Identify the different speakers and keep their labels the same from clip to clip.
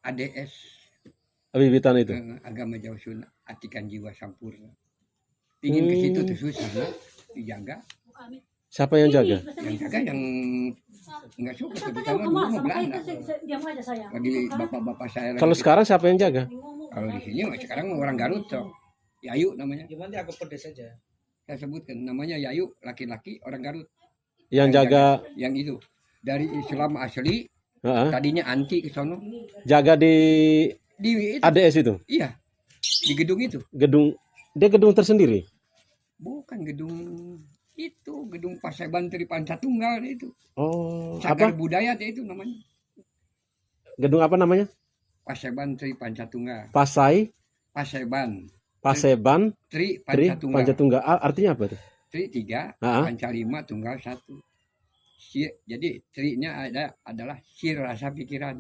Speaker 1: ADS.
Speaker 2: Abibitan itu.
Speaker 1: Agama Jawa Sunda, atikan jiwa sampurna. Ingin ke situ tuh susah lah, dijaga.
Speaker 2: Siapa yang jaga?
Speaker 1: Yang jaga yang nggak suka, terutama dulu mau Belanda. Lagi bapak-bapak saya.
Speaker 2: Kalau sekarang siapa yang jaga?
Speaker 1: Kalau di sini sekarang orang Garut so. Yayu namanya.
Speaker 3: Gimana dia agak pedes saja.
Speaker 1: Saya sebutkan namanya Yayu, laki-laki orang Garut.
Speaker 2: Yang jaga
Speaker 1: yang itu dari Islam asli. Tadinya anti ke sono.
Speaker 2: Jaga di
Speaker 1: itu.
Speaker 2: ADS itu?
Speaker 1: Iya. Di gedung itu.
Speaker 2: Dia gedung tersendiri?
Speaker 1: Bukan gedung itu, gedung Paseban Tri Pancatunggal itu.
Speaker 2: Oh,
Speaker 1: Cagar
Speaker 2: apa?
Speaker 1: Budaya itu namanya.
Speaker 2: Gedung apa namanya?
Speaker 1: Paseban Tri Pancatunggal.
Speaker 2: Paseban
Speaker 1: Tri Pancatunggal.
Speaker 2: Artinya apa tuh?
Speaker 1: Tri 3, Panca 5, Tunggal 1. Jadi tri-nya adalah sir rasa pikiran.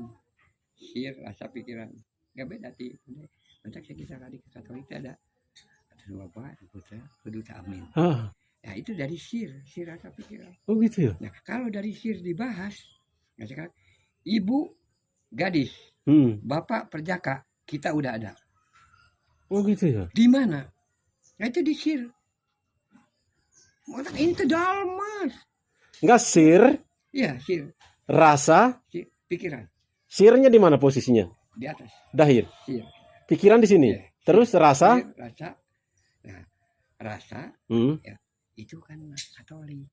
Speaker 1: Sir rasa pikiran. Gak beda sih. Nanti kita kali ke Katolik ada Bapak, Putra, Keduta Amin. Nah itu dari sir rasa pikiran.
Speaker 2: Oh gitu ya.
Speaker 1: Nah kalau dari sir dibahas, misalkan ibu gadis, bapak perjaka, kita udah ada.
Speaker 2: Oh gitu ya.
Speaker 1: Di mana? Nah itu di sir. Otak itu dalam mas.
Speaker 2: Enggak sir?
Speaker 1: Iya sir.
Speaker 2: Rasa?
Speaker 1: Sir, pikiran.
Speaker 2: Sirnya di mana posisinya?
Speaker 1: Di atas.
Speaker 2: Dahir.
Speaker 1: Sir.
Speaker 2: Pikiran di sini. Terus rasa?
Speaker 1: Sir, rasa. Nah rasa. Ya. Itu kan Katolik.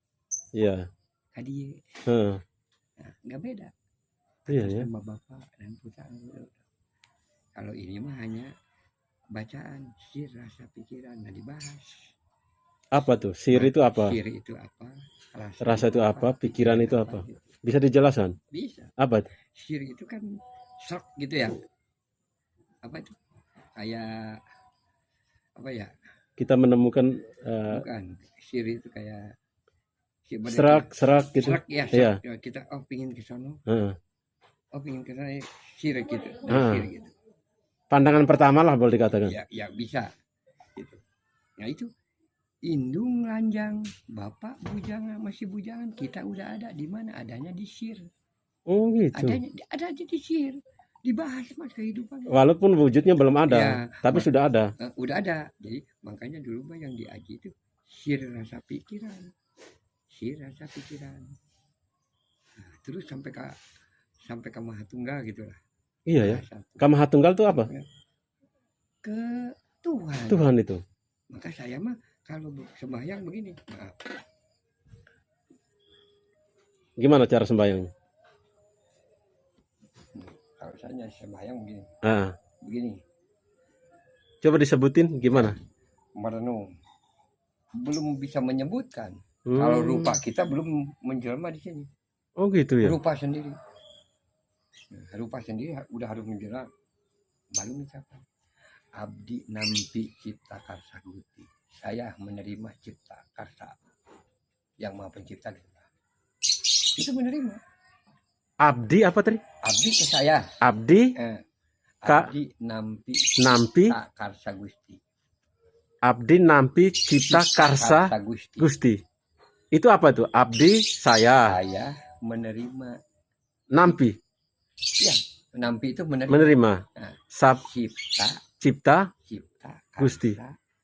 Speaker 2: Iya.
Speaker 1: Kadie. Nah, nggak beda.
Speaker 2: Iya ya.
Speaker 1: Sama bapak dan putra. Kalau ini mah hanya bacaan sir rasa pikiran nggak dibahas.
Speaker 2: Apa tuh? Sir itu apa?
Speaker 1: Sir itu apa?
Speaker 2: Rasa itu apa? Pikiran itu apa? Bisa dijelaskan?
Speaker 1: Bisa.
Speaker 2: Apa itu?
Speaker 1: Sir itu kan shock gitu ya. Apa itu? Kayak apa ya?
Speaker 2: Kita menemukan
Speaker 1: bukan sir itu kayak
Speaker 2: serak gitu.
Speaker 1: Serak ya, serak. Ya. Kita pingin ke sana. Pingin ke sana sir gitu. Sir gitu.
Speaker 2: Pandangan pertama lah boleh dikatakan.
Speaker 1: Ya bisa. Gitu. Nah itu indung lanjang, bapak bujangan, masih bujangan, kita udah ada di mana? Adanya di sir.
Speaker 2: Oh gitu.
Speaker 1: Ada di sir. Dibahas mas kehidupan.
Speaker 2: Walaupun wujudnya belum ada, ya, tapi sudah ada.
Speaker 1: Udah ada. Jadi makanya dulu mah yang diaji itu sir rasa pikiran. Sir rasa pikiran. Nah, terus sampai ke Mahatunggal gitulah.
Speaker 2: Iya ya. Ke Mahatunggal itu apa?
Speaker 1: Ke Tuhan.
Speaker 2: Tuhan itu.
Speaker 1: Maka saya mah kalau sembahyang begini. Maaf.
Speaker 2: Gimana cara sembahyangnya?
Speaker 1: Kalau saya sembahyang begini. Begini.
Speaker 2: Coba disebutin gimana?
Speaker 1: Merenung. Belum bisa menyebutkan. Kalau rupa kita belum menjelma di sini.
Speaker 2: Oh gitu ya.
Speaker 1: Rupa sendiri. Rupa sendiri udah harus menjelma. Baru mencapai. Abdi nampi cipta karsa gusti. Saya menerima cipta karsa yang Maha Pencipta. Itu menerima.
Speaker 2: Abdi apa tadi?
Speaker 1: Abdi ke saya.
Speaker 2: Abdi.
Speaker 1: Abdi nampi karsa gusti.
Speaker 2: Abdi nampi cipta karsa gusti. Itu apa tuh? Abdi saya.
Speaker 1: Saya menerima.
Speaker 2: Nampi.
Speaker 1: Ya, nampi itu menerima.
Speaker 2: Menerima.
Speaker 1: Nah,
Speaker 2: cipta
Speaker 1: karsa.
Speaker 2: Gusti.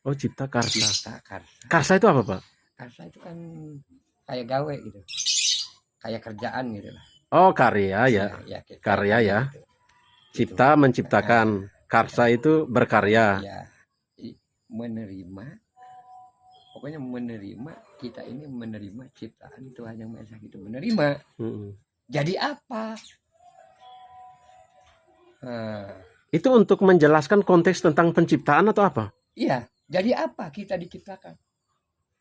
Speaker 2: Oh, cipta karsa.
Speaker 1: Cipta karsa.
Speaker 2: Karsa itu apa, Pak?
Speaker 1: Karsa itu kan kayak gawe gitu. Kayak kerjaan gitu lah.
Speaker 2: Oh, karya ya. Karya ya. Gitu. Cipta menciptakan. Karsa itu berkarya.
Speaker 1: Ya. Menerima. Pokoknya menerima, kita ini menerima ciptaan Tuhan Yang Maha Esa gitu. Menerima. Jadi apa?
Speaker 2: Itu untuk menjelaskan konteks tentang penciptaan atau apa?
Speaker 1: Iya. Jadi apa kita diciptakan?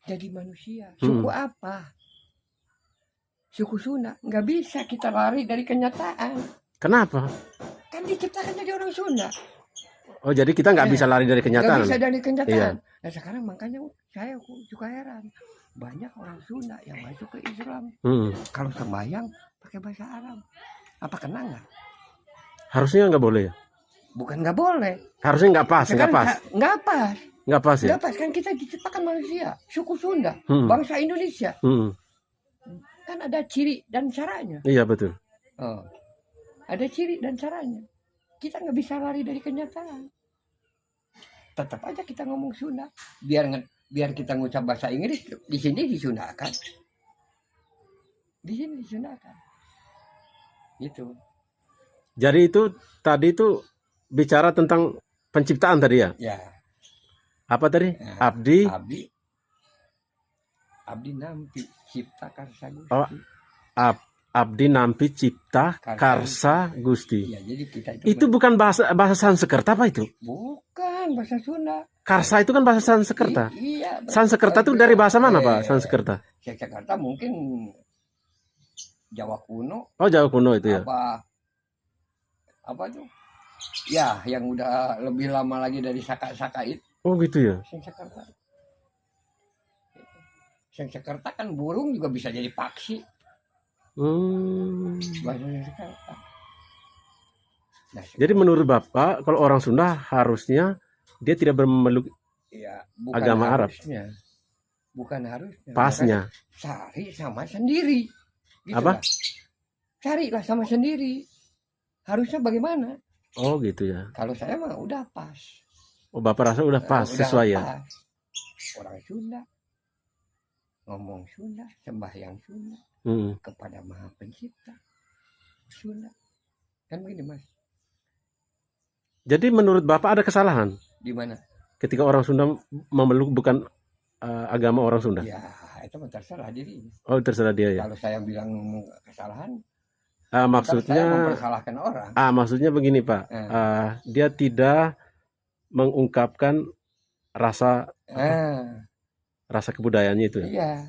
Speaker 1: Jadi manusia. Suku apa? Suku Sunda. Nggak bisa kita lari dari kenyataan.
Speaker 2: Kenapa?
Speaker 1: Kan diciptakan jadi orang Sunda.
Speaker 2: Oh, jadi kita nggak bisa lari dari kenyataan?
Speaker 1: Nggak bisa dari kenyataan.
Speaker 2: Iya.
Speaker 1: Nah sekarang makanya saya suka heran. Banyak orang Sunda yang masuk ke Islam. Kalau sembahyang pakai bahasa Arab. Apa kena nggak?
Speaker 2: Harusnya nggak boleh ya?
Speaker 1: Bukan nggak boleh.
Speaker 2: Harusnya nggak pas, nggak pas.
Speaker 1: Nggak pas.
Speaker 2: Nggak pas ya?
Speaker 1: Nggak pas, kan kita diciptakan manusia. Suku Sunda. Bangsa Indonesia. Kan ada ciri dan caranya.
Speaker 2: Iya betul.
Speaker 1: Ada ciri dan caranya. kita nggak bisa lari dari kenyataan. Tetap aja kita ngomong Sunda. Biar kita ngucap bahasa Inggris di sini disundakan. Di sini disundakan. Gitu.
Speaker 2: Jadi itu tadi itu bicara tentang penciptaan tadi ya?
Speaker 1: Ya.
Speaker 2: Apa tadi?
Speaker 1: Nah,
Speaker 2: Abdi
Speaker 1: nampi cipta karsa Gusti.
Speaker 2: Oh, Abdi nampi cipta karsa Gusti.
Speaker 1: Ya, jadi kita
Speaker 2: itu bukan bahasa Sanskerta apa itu?
Speaker 1: Bukan bahasa Sunda.
Speaker 2: Karsa itu kan bahasa Sanskerta.
Speaker 1: Iya.
Speaker 2: Sanskerta itu dari bahasa mana Pak? Sanskerta?
Speaker 1: Sanskerta mungkin Jawa kuno.
Speaker 2: Oh, Jawa kuno itu ya.
Speaker 1: Apa tuh? Ya, yang udah lebih lama lagi dari Saka itu.
Speaker 2: Oh gitu ya.
Speaker 1: Sanskerta. Sanskerta kan burung juga bisa jadi paksi. Bahasa Sanskerta. Nah,
Speaker 2: jadi menurut Bapak kalau orang Sunda harusnya dia tidak memeluk agama harusnya.
Speaker 1: Arab. Bukan harusnya.
Speaker 2: Pasnya.
Speaker 1: Cari sama sendiri. Gitu
Speaker 2: apa?
Speaker 1: Carilah sama sendiri. Harusnya bagaimana?
Speaker 2: Oh gitu ya.
Speaker 1: Kalau saya mah udah pas.
Speaker 2: Oh Bapak rasa udah pas, sesuai ya?
Speaker 1: Orang Sunda. Ngomong Sunda, sembahyang Sunda. Kepada Maha Pencipta. Sunda. Kan begini Mas.
Speaker 2: Jadi menurut Bapak ada kesalahan?
Speaker 1: Di mana?
Speaker 2: Ketika orang Sunda memeluk bukan agama orang Sunda?
Speaker 1: Ya, itu terserah diri.
Speaker 2: Oh, terserah dia ya.
Speaker 1: Kalau saya bilang kesalahan,
Speaker 2: maksudnya
Speaker 1: saya mempersalahkan orang.
Speaker 2: Maksudnya begini Pak, dia tidak mengungkapkan rasa kebudayaannya itu.
Speaker 1: Iya.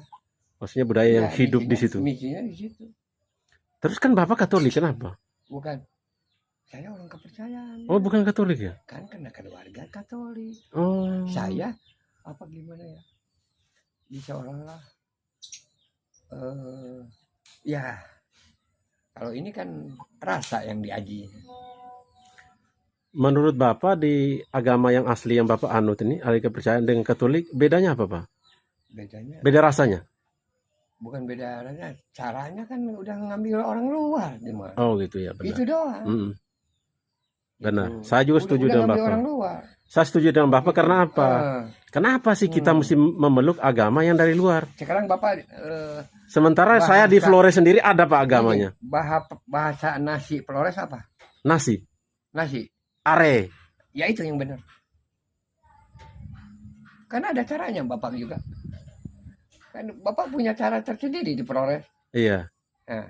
Speaker 2: Maksudnya budaya yang hidup di situ.
Speaker 1: Misinya di situ.
Speaker 2: Terus kan Bapak Katolik, kenapa?
Speaker 1: Bukan. Saya orang kepercayaan.
Speaker 2: Oh, bukan Katolik ya?
Speaker 1: Kan kena keluarga Katolik.
Speaker 2: Oh.
Speaker 1: Saya apa gimana ya? Seolah-olah ya kalau ini kan rasa yang diaji.
Speaker 2: Menurut Bapak di agama yang asli yang Bapak anut ini, ahli kepercayaan dengan Katolik, bedanya apa Pak? Beda rasanya?
Speaker 1: Bukan beda rasanya, caranya kan udah ngambil orang luar.
Speaker 2: Oh gitu ya, benar.
Speaker 1: Itu doang.
Speaker 2: Benar, saya juga setuju dengan Bapak. Saya setuju dengan Bapak karena apa? Kenapa sih kita mesti memeluk agama yang dari luar?
Speaker 1: Sekarang Bapak
Speaker 2: sementara saya di Flores sendiri ada Pak agamanya.
Speaker 1: Bahasa nasi Flores apa?
Speaker 2: Nasi. Are.
Speaker 1: Ya itu yang benar. Karena ada caranya Bapak juga. Kan Bapak punya cara tersendiri di Flores.
Speaker 2: Iya.
Speaker 1: Nah,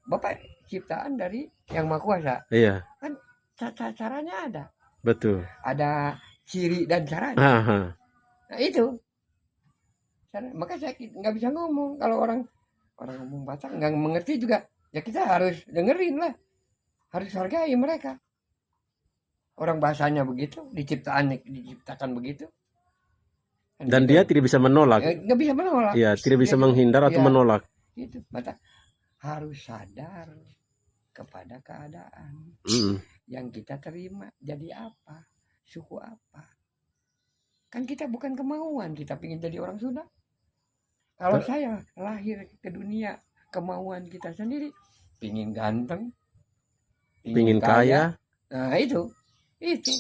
Speaker 1: Bapak ciptaan dari Yang Maha Kuasa.
Speaker 2: Iya.
Speaker 1: Kan caranya ada.
Speaker 2: Betul.
Speaker 1: Ada ciri dan caranya. Nah itu. Maka saya nggak bisa ngomong. Kalau orang ngomong Batak nggak mengerti juga. Ya kita harus dengerin lah. Harus hargai mereka. Orang bahasanya begitu. Diciptakan begitu.
Speaker 2: Dan gitu. Dia tidak bisa menolak.
Speaker 1: Nggak bisa menolak.
Speaker 2: Iya, tidak bisa menghindar atau menolak.
Speaker 1: Itu. Maka harus sadar kepada keadaan. Yang kita terima jadi apa, suku apa. Kan kita bukan kemauan kita ingin jadi orang Sunda. Kalau saya lahir ke dunia kemauan kita sendiri, pingin ganteng, pingin kaya. Nah itu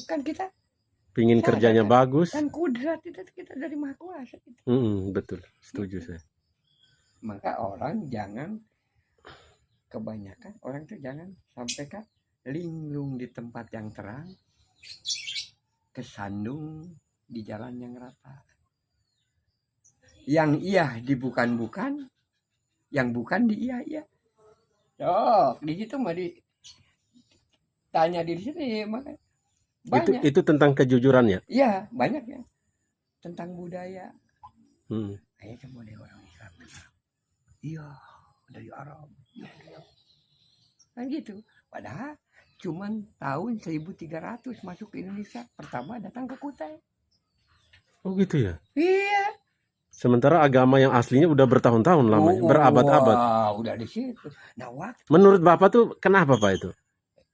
Speaker 1: kan kita
Speaker 2: pingin kerjanya bagus.
Speaker 1: Kan kudrat itu kita dari Maha Kuasa.
Speaker 2: Betul, setuju saya.
Speaker 1: Maka orang jangan kebanyakan orang itu jangan sampai linglung di tempat yang terang, kesandung di jalan yang rata. Yang iya di bukan-bukan, yang bukan di iya-iya. Oh, di situ mah tanya di sini makanya banyak.
Speaker 2: Itu tentang kejujuran ya?
Speaker 1: Iya, banyak ya. Tentang budaya. Kayak semua dari orang Islam. Iya, dari Arab. Iya. Kan gitu. Padahal cuman tahun 1300 masuk ke Indonesia. Pertama datang ke Kutai.
Speaker 2: Oh gitu ya?
Speaker 1: Iya.
Speaker 2: Sementara agama yang aslinya udah bertahun-tahun lamanya, berabad-abad.
Speaker 1: Udah di situ. Nah,
Speaker 2: menurut Bapak tuh kenapa Pak itu?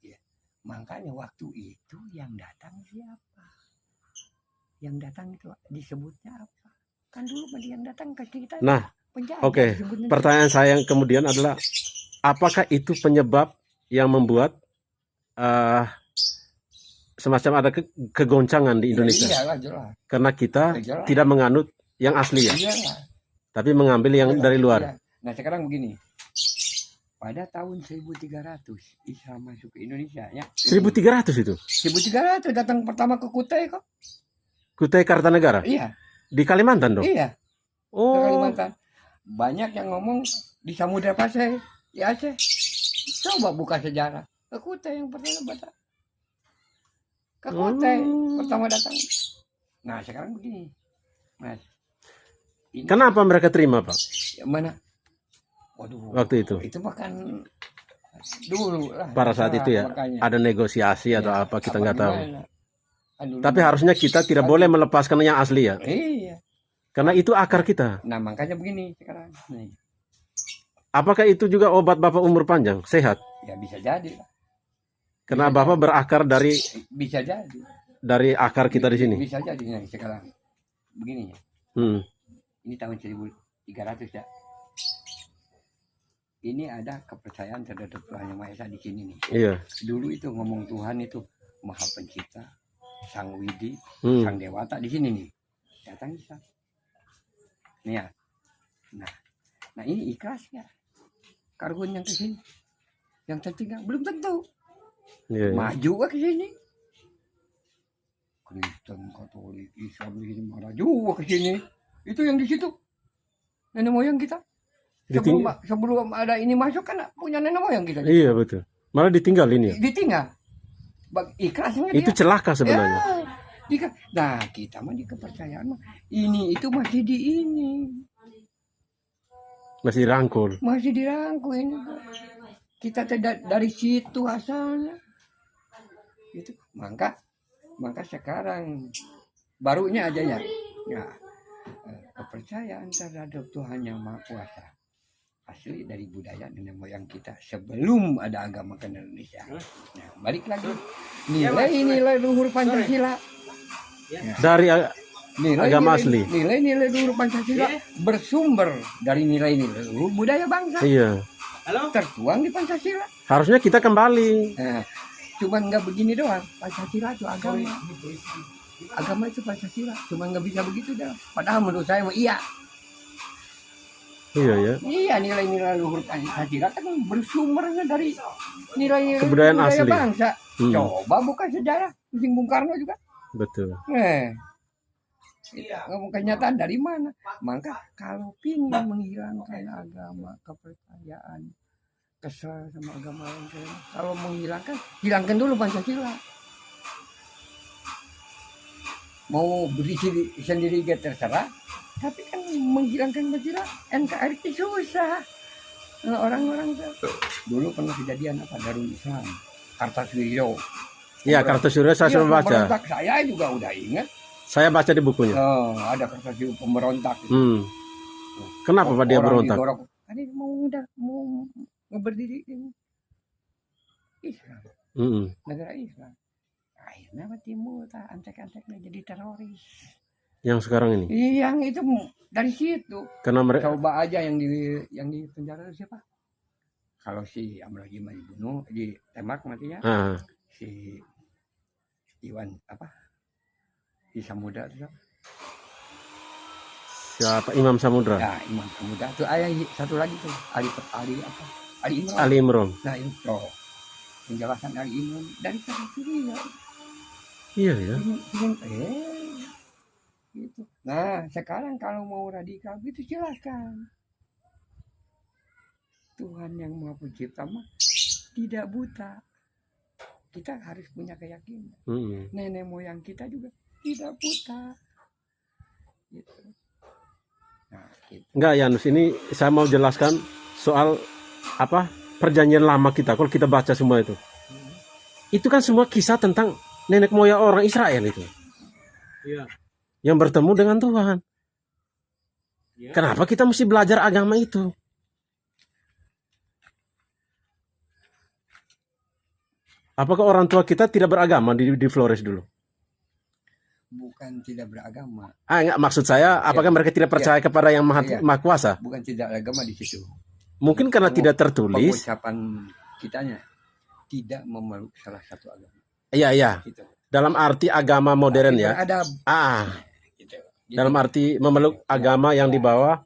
Speaker 1: Ya, makanya waktu itu yang datang siapa? Yang datang itu disebutnya apa? Kan dulu yang datang ke kita.
Speaker 2: Nah, oke. Pertanyaan saya yang kemudian adalah, apakah itu penyebab yang membuat semacam ada kegoncangan di Indonesia.
Speaker 1: Iyalah, jelas.
Speaker 2: Karena kita
Speaker 1: Jelas.
Speaker 2: tidak menganut yang asli ya,
Speaker 1: Iyalah.
Speaker 2: tapi mengambil yang
Speaker 1: Jelas,
Speaker 2: dari luar.
Speaker 1: iya. Nah sekarang begini, pada tahun 1300 Islam masuk ke Indonesia ya.
Speaker 2: 1300 itu?
Speaker 1: 1300 datang pertama ke Kutai kok.
Speaker 2: Kutai Kartanegara?
Speaker 1: Iya.
Speaker 2: Di Kalimantan dong?
Speaker 1: Iya.
Speaker 2: Oh.
Speaker 1: Ke Kalimantan. Banyak yang ngomong di Samudra Pasai, di Aceh. Coba buka sejarah. Ke Kutai yang pertama datang. Ke Kutai pertama datang. Nah sekarang begini, Mas. Ini
Speaker 2: Kenapa mereka terima, Pak?
Speaker 1: yang mana? Waduh.
Speaker 2: Waktu itu?
Speaker 1: Itu makan dulu lah.
Speaker 2: Pada saat itu ya,
Speaker 1: makanya.
Speaker 2: ada negosiasi atau
Speaker 1: Ya,
Speaker 2: apa, kita nggak tahu.
Speaker 1: gimana?
Speaker 2: Tapi harusnya kita tidak boleh melepaskan yang asli ya.
Speaker 1: Iya.
Speaker 2: Karena itu akar kita.
Speaker 1: Nah makanya begini sekarang. Nih.
Speaker 2: Apakah itu juga obat Bapak umur panjang, sehat?
Speaker 1: Ya bisa jadi.
Speaker 2: Karena
Speaker 1: Bisa
Speaker 2: Bapak berakar
Speaker 1: Bisa jadi.
Speaker 2: dari akar kita di sini.
Speaker 1: Bisa jadi nih sekarang. Begini ya. Ini tahun 1300 ya. Ini ada kepercayaan terhadap Tuhan Yang Maha Esa di sini nih.
Speaker 2: Iya.
Speaker 1: Dulu itu ngomong Tuhan itu Maha Pencipta, Sang Widi,
Speaker 2: Hmm.
Speaker 1: Sang Dewata di sini nih. Datang Islam. Nih ya. Nah ini ikhlas ya. Kargun yang ke sini. Yang tertinggal belum tentu.
Speaker 2: Iya, iya.
Speaker 1: Maju ke sini. Kristen, Katolik, Islam di sini maju ke sini. Itu yang di situ. Nenek moyang kita. Sebelum ada ini masuk kan punya nenek moyang kita.
Speaker 2: Iya betul. Malah ditinggalin ya.
Speaker 1: Ditinggal. Ikhlasnya
Speaker 2: Itu
Speaker 1: dia.
Speaker 2: celaka sebenarnya.
Speaker 1: Nah kita mah di kepercayaan mah ini itu masih di ini.
Speaker 2: Masih dirangkul.
Speaker 1: Masih dirangkul ini. Kita tidak dari situ asalnya. Gitu. Maka sekarang barunya aja ya. Nah, kepercayaan terhadap Tuhan Yang Maha Kuasa asli dari budaya nenek moyang kita sebelum ada agama ke Indonesia. Nah, balik lagi nilai-nilai luhur Pancasila.
Speaker 2: Dari agama asli.
Speaker 1: Nilai-nilai luhur Pancasila bersumber dari nilai-nilai luhur budaya bangsa.
Speaker 2: Iya.
Speaker 1: Tertuang di Pancasila.
Speaker 2: Harusnya kita kembali.
Speaker 1: Nah, cuman nggak begini doang. Pancasila itu agama. Agama itu Pancasila. Cuma nggak bisa begitu dah. Padahal menurut saya iya.
Speaker 2: Iya ya.
Speaker 1: Iya, nilai-nilai luhur Pancasila kan bersumbernya dari nilai
Speaker 2: Kebudayaan
Speaker 1: budaya
Speaker 2: asli.
Speaker 1: bangsa. Coba buka sejarah, Pusing Bung Karno juga.
Speaker 2: Betul.
Speaker 1: Ngomong kenyataan dari mana? Maka kalau ingin menghilangkan agama, kepercayaan, kesel sama agama lain, kalau menghilangkan, hilangkan dulu Pancasila. Mau berdiri sendiri gak terserah, tapi kan menghilangkan Pancasila NKRI itu susah. Nah, orang-orang dulu pernah kejadian apa Darul Islam, Kartosuwiryo.
Speaker 2: Iya, Kartosuwiryo saya sudah baca.
Speaker 1: Pemberontak saya juga udah ingat.
Speaker 2: Saya baca di bukunya.
Speaker 1: Oh, ada Kartosuwiryo pemberontak.
Speaker 2: Kenapa Pak dia berontak?
Speaker 1: Tadi mau berdiri ini Islam, negara Islam. Akhirnya Timur antek-anteknya jadi teroris.
Speaker 2: Yang sekarang ini?
Speaker 1: Yang itu dari situ.
Speaker 2: Karena mereka
Speaker 1: coba aja yang di penjara siapa? Kalau si Amr Jimah dibunuh, ditembak matinya. Si Iwan apa? Di Samudra itu.
Speaker 2: Siapa? Imam Samudra.
Speaker 1: Ya, Imam Samudra. Tuh ayah satu lagi tuh, Ali apa?
Speaker 2: Ali Imron.
Speaker 1: Nah, itu penjelasan Ali Imron dari Kartosuwiryo.
Speaker 2: Iya ya.
Speaker 1: Gitu. Nah, sekarang kalau mau radikal gitu silakan. Tuhan Yang Maha Pencipta mah tidak buta. Kita harus punya keyakinan. Nenek moyang kita juga tidak buta. Gitu. Nah, gitu.
Speaker 2: Enggak, Yanus, ini saya mau jelaskan soal apa perjanjian lama kita. Kalau kita baca semua itu kan semua kisah tentang nenek moyang orang Israel itu. Iya. Yang bertemu dengan Tuhan. Ya. Kenapa kita mesti belajar agama itu? Apakah orang tua kita tidak beragama di Flores dulu?
Speaker 1: Bukan tidak beragama.
Speaker 2: Enggak, maksud saya, apakah mereka tidak percaya kepada yang maha kuasa?
Speaker 1: Bukan tidak beragama di situ.
Speaker 2: Mungkin karena tidak tertulis.
Speaker 1: Pengucapan kitanya tidak memeluk salah satu agama.
Speaker 2: Iya.
Speaker 1: Gitu.
Speaker 2: dalam arti agama modern
Speaker 1: Tapi
Speaker 2: ya.
Speaker 1: beradab. Gitu. Jadi,
Speaker 2: Dalam arti memeluk agama yang dibawa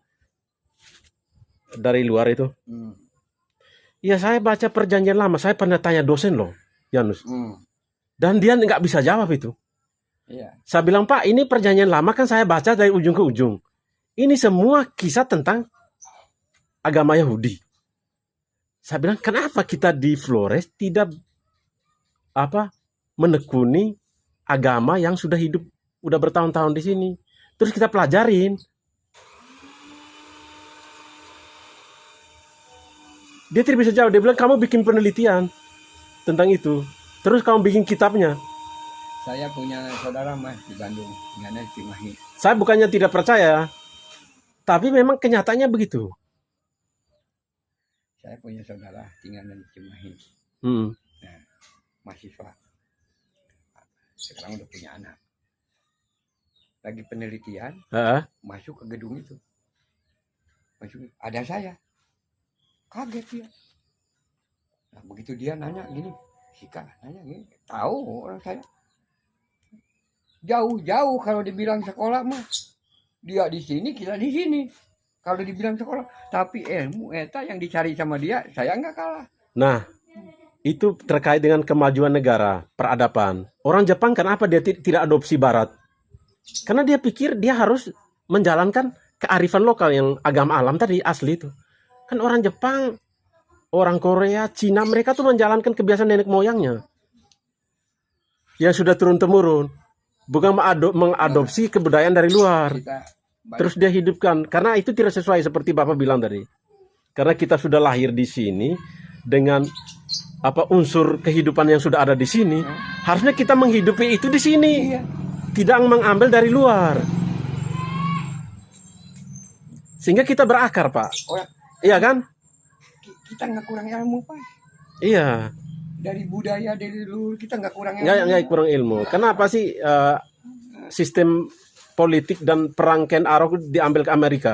Speaker 2: dari luar itu.
Speaker 1: hmm,
Speaker 2: Ya saya baca perjanjian lama, saya pernah tanya dosen loh, Janus.
Speaker 1: hmm,
Speaker 2: Dan dia nggak bisa jawab itu.
Speaker 1: iya.
Speaker 2: Saya bilang, Pak, ini perjanjian lama kan saya baca dari ujung ke ujung. Ini semua kisah tentang agama Yahudi. Saya bilang, kenapa kita di Flores tidak menekuni agama yang sudah hidup, udah bertahun-tahun di sini. Terus kita pelajarin. Dia tidak bisa jawab. Dia bilang, kamu bikin penelitian tentang itu. Terus kamu bikin kitabnya.
Speaker 1: Saya punya saudara Mas di Bandung, namanya Cimahi.
Speaker 2: Saya bukannya tidak percaya, tapi memang kenyataannya begitu.
Speaker 1: Saya punya saudara tinggal di Cimahi.
Speaker 2: Hmm.
Speaker 1: Nah, mahasiswa. Sekarang udah punya anak. Lagi penelitian,
Speaker 2: Heeh.
Speaker 1: masuk ke gedung itu. Masuk, ada saya. Kaget dia. Nah, begitu dia nanya gini, Sika nanya gini, tahu orang saya. Jauh-jauh kalau dibilang sekolah mah. Dia di sini, kita di sini. Kalau dibilang sekolah, tapi ilmu eta yang dicari sama dia, saya nggak kalah.
Speaker 2: Nah, itu terkait dengan kemajuan negara, peradaban. Orang Jepang kenapa dia tidak adopsi Barat? Karena dia pikir dia harus menjalankan kearifan lokal yang agama alam tadi asli itu. Kan orang Jepang, orang Korea, Cina, mereka tuh menjalankan kebiasaan nenek moyangnya. Yang sudah turun-temurun. Bukan mengadopsi kebudayaan dari luar.
Speaker 1: Kita
Speaker 2: Terus dia hidupkan. Karena itu tidak sesuai seperti Bapak bilang tadi. Karena kita sudah lahir di sini dengan unsur kehidupan yang sudah ada di sini. Harusnya kita menghidupi itu di sini.
Speaker 1: iya.
Speaker 2: Tidak mengambil dari luar. Sehingga kita berakar, Pak.
Speaker 1: Orang,
Speaker 2: Iya kan?
Speaker 1: kita nggak kurang ilmu Pak.
Speaker 2: Iya.
Speaker 1: Dari budaya dari dulu kita nggak kurang ilmu.
Speaker 2: Nggak kurang ilmu. Kenapa sih sistem politik dan perang Ken Arok diambil ke Amerika?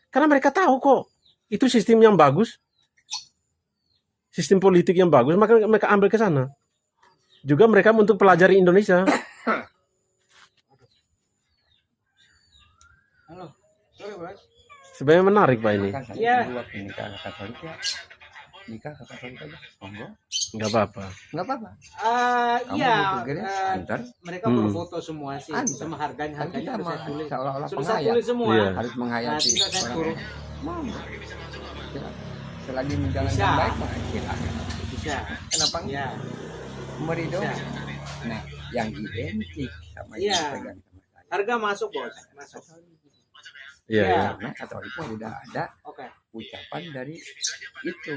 Speaker 2: Karena mereka tahu kok itu sistem yang bagus, sistem politik yang bagus, maka mereka ambil ke sana. Juga mereka untuk pelajari Indonesia.
Speaker 1: Halo, sorry Bos.
Speaker 2: Sebenarnya menarik Pak ini.
Speaker 1: Iya. Nikah Katolik ya. Nikah Katolik aja. Monggo.
Speaker 2: Nggak apa-apa.
Speaker 1: Nggak apa-apa. Kamu
Speaker 3: Iya,
Speaker 1: butuh gereja, antar.
Speaker 3: mereka
Speaker 2: Hmm.
Speaker 3: berfoto semua sih,
Speaker 1: Antar.
Speaker 3: sama harganya
Speaker 1: Kan kita
Speaker 3: harus saya tulis.
Speaker 1: seolah-olah
Speaker 3: Sudah saya
Speaker 1: penghayat.
Speaker 3: tulis semua.
Speaker 2: Iya.
Speaker 1: Harus
Speaker 3: Nah,
Speaker 1: menghayati.
Speaker 3: tinggal saya
Speaker 1: orang
Speaker 3: suruh.
Speaker 1: lain. Monggo. Selagi menjalankan
Speaker 3: Bisa.
Speaker 1: baik mah silakan.
Speaker 3: Bisa.
Speaker 1: Kenapa enggak?
Speaker 3: Ya.
Speaker 1: Meridoi.
Speaker 3: Bisa.
Speaker 1: Nah, yang identik sama
Speaker 3: Iya.
Speaker 1: yang dipegang sama saya.
Speaker 3: Harga masuk, Bos. Masuk.
Speaker 2: Iya.
Speaker 3: Iya.
Speaker 2: Iya.
Speaker 1: Karena Katolik mah udah ada
Speaker 3: Oke.
Speaker 1: ucapan dari itu.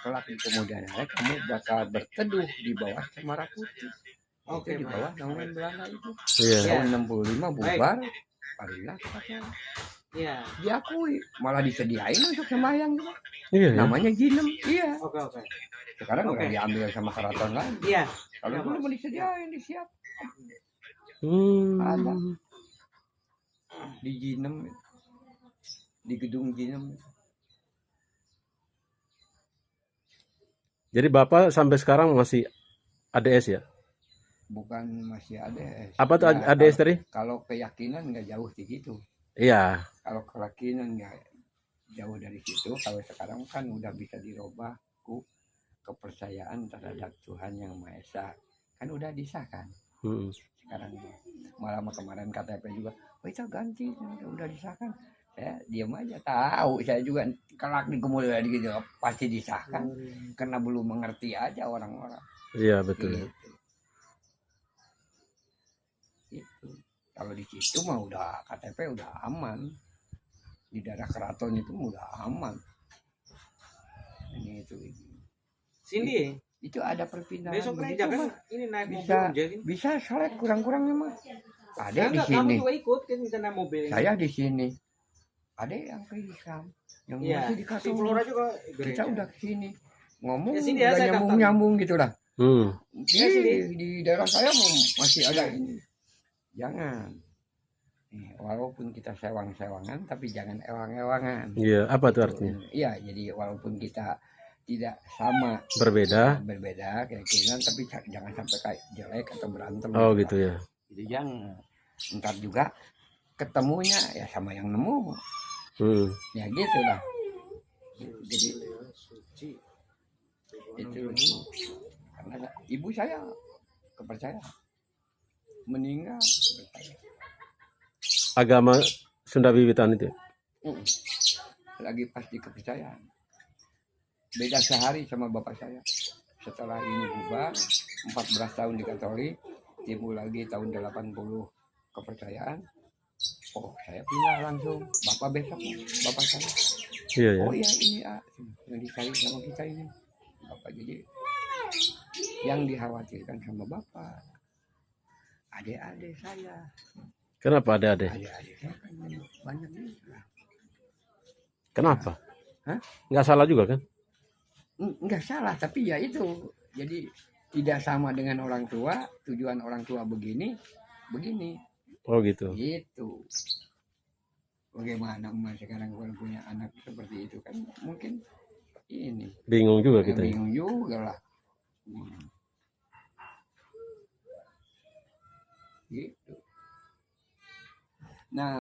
Speaker 1: Kelak di kemudian hari kamu bakal berteduh di bawah cemara putih.
Speaker 3: Oke,
Speaker 1: Itu di bawah naungan Belanda itu.
Speaker 2: Iya.
Speaker 1: Tahun 65 bubar, parilah Katolik.
Speaker 3: Iya.
Speaker 1: Diakui, malah disediain untuk sembahyang juga.
Speaker 2: Iya.
Speaker 1: Namanya jinem. Iya.
Speaker 3: Oke, oke.
Speaker 1: Sekarang udah
Speaker 3: Oke.
Speaker 1: diambil sama keraton lain.
Speaker 3: Iya.
Speaker 1: Kalau
Speaker 3: Iya,
Speaker 1: dulu
Speaker 3: Bos.
Speaker 1: mau disediain, disiap
Speaker 2: Hmm.
Speaker 1: Ada. Di jinem, di gedung jinem.
Speaker 2: Jadi Bapak sampai sekarang masih ADS ya?
Speaker 1: Bukan masih ADS.
Speaker 2: Apa tuh
Speaker 1: Ya,
Speaker 2: ADS tadi?
Speaker 1: kalau keyakinan nggak jauh di situ.
Speaker 2: Iya.
Speaker 1: Kalau keyakinan nggak jauh dari situ. Kalau sekarang kan udah bisa dirubah kepercayaan terhadap Tuhan yang Maha Esa. Kan udah disahkan
Speaker 2: Hmm.
Speaker 1: sekarang. Malah kemarin KTP juga, oh itu ganti, udah disahkan. Saya diam aja, tahu saya juga kelak di kemudian gitu pasti disahkan karena belum mengerti aja orang-orang.
Speaker 2: Iya betul.
Speaker 1: Gitu. Gitu. Kalau di situ mah udah KTP udah aman, di daerah keraton itu udah aman. Ini
Speaker 3: Cindy,
Speaker 1: itu ada perpindahan
Speaker 3: besok
Speaker 1: begitu,
Speaker 3: gereja kan
Speaker 1: Mas.
Speaker 3: ini naik
Speaker 1: Bisa.
Speaker 3: mobil jadi.
Speaker 1: Bisa selek kurang-kurangnya mah. Ada di
Speaker 3: Enggak,
Speaker 1: sini.
Speaker 3: kamu juga ikut kan kita naik mobil.
Speaker 1: Saya di sini. Ada yang ke Islam, yang
Speaker 3: Iya.
Speaker 1: masih di
Speaker 3: Si
Speaker 1: Katolik.
Speaker 3: Flora juga
Speaker 1: Kita
Speaker 3: gereja.
Speaker 1: udah kesini ngomong
Speaker 3: Ya, sini
Speaker 1: udah
Speaker 3: ya, saya
Speaker 1: nyambung gitu lah.
Speaker 2: Hmm.
Speaker 3: Ya, sini.
Speaker 1: Di daerah saya masih ada ini. Jangan. Walaupun kita sewang-sewangan, tapi jangan ewang-ewangan.
Speaker 2: Iya. Apa tuh artinya?
Speaker 1: Iya, jadi walaupun kita tidak sama,
Speaker 2: Berbeda.
Speaker 1: berbeda keyakinan, tapi jangan sampai kayak jelek atau berantem.
Speaker 2: Oh gitu ya.
Speaker 1: Jadi jangan. Ntar juga ketemunya ya sama yang nemu. Ya gitu lah. Jadi itu karena ibu saya kepercayaan meninggal kepercayaan.
Speaker 2: Agama Sunda Wiwitan itu.
Speaker 1: Lagi pas di kepercayaan. Beda sehari sama bapak saya. Setelah ini bubar 14 tahun di Katolik, timbul lagi tahun 80 kepercayaan. Oh, saya pindah langsung. Bapak besok, bapak saya.
Speaker 2: Iya ya.
Speaker 1: Oh iya ini ya, yang dicari sama kita ini. Bapak jadi yang dikhawatirkan sama bapak. Adik-adik saya.
Speaker 2: Kenapa adik-adik?
Speaker 1: Adik-adik saya kan banyak juga.
Speaker 2: Kenapa?
Speaker 1: Hah?
Speaker 2: Nggak salah juga kan?
Speaker 1: Enggak salah, tapi ya itu. Jadi tidak sama dengan orang tua, tujuan orang tua begini.
Speaker 2: Oh gitu.
Speaker 1: Gitu. Bagaimana emak sekarang kalau punya anak seperti itu kan mungkin ini.
Speaker 2: Bingung juga kita.
Speaker 1: Bingung juga lah. Gitu. Nah,